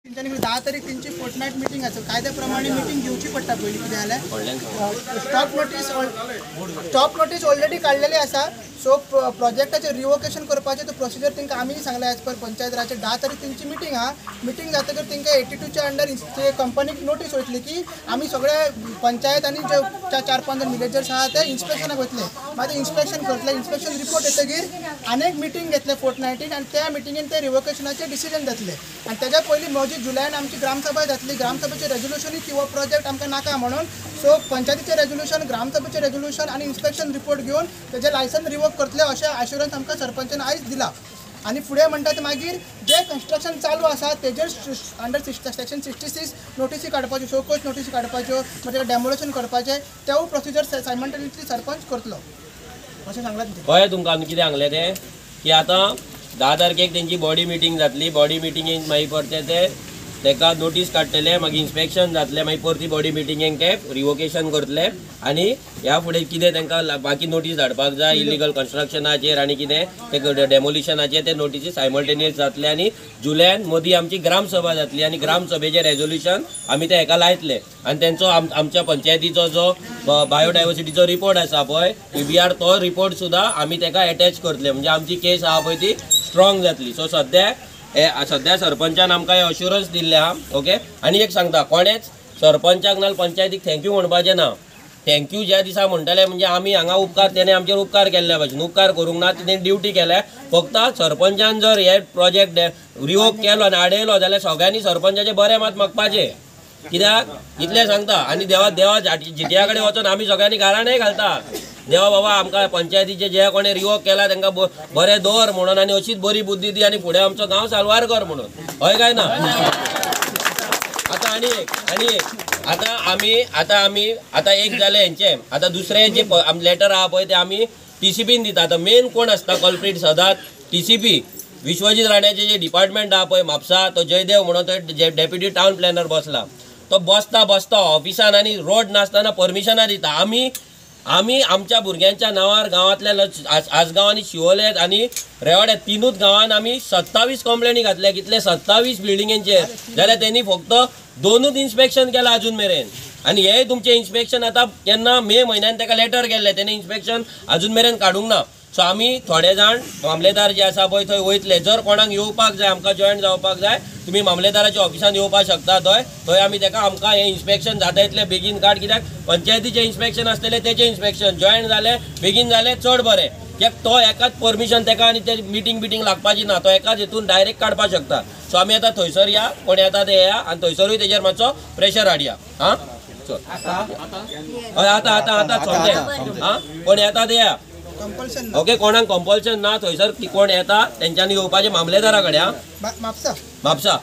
तेंच्यांनी 10 तारीख तेंची फोर्टनायट मिटींग आसा कायद्याप्रमाणे मिटींग घेवची पडटा पयली कितें जाल्यार स्टॉप नोटीस ऑलरेडी काडलेली आसा सो प्रोजेक्टाचें रिवोकेशन करपाचें तो प्रोसिजर तेंकां आमी सांगला एज पर पंचायत राजचे 10 तारीख तेंची मिटींग आहा मिटींग जातकीर तेंकां 82च्या अंडर ते कंपनीक नोटीस वयतली की आमी सगळे पंचायत आनी जे 4-5 विलेजर्स आहा ते इन्स्पेक्शनाक वयतले मागीर इन्स्पेक्शन करतले इन्स्पेक्शन रिपोर्ट येतकीर आनीक मिटींग घेतले फोर्टनायटीक आनी त्या मिटींगेन ते रिवोकेशनाचे डिसिजन जातले आनी तेज्या पयलीं म्हजी जुलयान आमची ग्रामसभा जातली ग्रामसभेचे रेजोल्युशनूय किंवा प्रोजेक्ट आमकां नाका म्हणून सो पंचायतीचें रेजोल्युशन ग्रामसभेचें रेजोल्युशन आनी इन्स्पेक्शन रिपोर्ट घेवन तेजें लायसन रिवोक करतले अशें अश्युरन्स आमकां सरपंचान आयज दिला आनी फुडें म्हणटा ते मागीर जे कन्स्ट्रक्शन चालू आसा तेजेर अंडर सेक्शन 66 नोटीसी काडपाच्यो शोकोस नोटीसी काडपाच्यो मागीर डेमोलेशन करपाचें तेवूय प्रोसिजर सायमल्टेनियसली सरपंच करतलो अशें सांगलां कळ्ळें तुमकां आमी कितें सांगलें तें की आतां 10 तारखेक तेंची बॉडी मिटींग जातली बॉडी मिटींगेक मागीर परते ते तेका नोटीस काडटले मागीर इन्स्पेक्शन जातले मागीर परती बॉडी मिटींगेक ते रिवोकेशन करतले आनी ह्या फुडें कितें तांकां बाकी नोटीस धाडपाक जाय इलिगल कन्स्ट्रक्शनाचेर आनी कितें ते डेमोलिशनाचेर ते नोटीसी सायमल्टेनियस जातले आनी जुलयान मदीं आमची ग्रामसभा जातली आनी ग्रामसभेचें रेजोल्युशन आमी ते हेका लायतले आनी तेंचो आमच्या पंचायतीचो जो बायोडायवर्सिटीचो रिपोर्ट आसा पळय PBR तो रिपोर्ट सुद्दां आमी तेका एटॅच करतले म्हणजे आमची केस आहा पळय ती स्ट्रॉंग जातली सो सध्या सरपंचान आमकां हे अश्युरन्स दिल्ले आहा ओके आनी एक सांगता कोणेच सरपंचाक नाल्यार पंचायतीक थँक्यू म्हणपाचें ना थँक्यू ज्या दिसा म्हणटले म्हणजे आमी हांगा उपकार तेणे आमचेर उपकार केल्ल्या भाशेन उपकार करूंक ना तेणें ड्युटी केल्या फक्त सरपंचान जर हे प्रोजेक्ट रिवोक केलो आनी आडयलो जाल्यार सगळ्यांनी सरपंचाचे बरें मात मागपाचें कित्याक इतलें सांगता आनी देवा जिटिया कडेन वचून आमी सगळ्यांनी गाराणेय घालता देवा बाबा आमकां पंचायतीचे जे कोणें रिवोक केला तांकां बरें दवर म्हणून आनी अशीच बरी बुद्धी दी आनी फुडें आमचो गांव साल्वार कर म्हणून हय काय ना आतां आनी एक आतां एक जालें हेंचें आतां दुसरें जे लेटर आहा पळय तें आमी TCPन दिता आतां मेन कोण आसता कल्प्रीट सदांच TCP विश्वजीत राण्याचे जे डिपार्टमेंट आहा पळय म्हापसा तो जयदेव म्हणून तो जे डेप्युटी टावन प्लॅनर बसला तो बसता ऑफिसान आनी रोड नासतना परमिशनां दिता आमी आमच्या भुरग्यांच्या नांवार गांवांतल्या आसगांव आनी शिवोले आनी रेवाड्या तिनूच गांवांत आमी 27 कंप्लेनी घातल्या कितले 27 बिल्डिंगेंचेर जाल्यार तेणी फक्त 2च इन्स्पेक्शन केलां अजून मेरेन आनी हे तुमचें इन्स्पेक्शन आतां केन्ना मे म्हयन्यान ताका लेटर केल्लें तेणे इन्स्पेक्शन अजून मेरेन काडूंक ना सो आमी थोडे जाण मामलेदार जे आसा पळय थंय वयतले जर कोणाक येवपाक जाय आमकां जॉयन जावपाक जाय तुमी मामलेदाराच्या ऑफिसान येवपाक शकता थंय आमी तेका आमकां हें इन्स्पेक्शन जाता इतलें बेगीन काड कित्याक पंचायतीचें इन्स्पेक्शन आसतलें तेचें इन्स्पेक्शन जॉयन जालें बेगीन जालें चड बरें कित्याक तो एकाच परमिशन तेका आनी ते मिटींग लागपाची ना तो एकाच हितून डायरेक्ट काडपाक शकता सो आमी आतां थंयसर या कोण येता ते या आनी थंयसरूय तेजेर मातसो प्रेशर हाडया हां आतां सोमतें हां कोण येता ते या ओके कोणाक कंपल्शन ना थंयसर कोण येता तेंच्यांनी येवपाचें मामलेदारा कडेन म्हापसा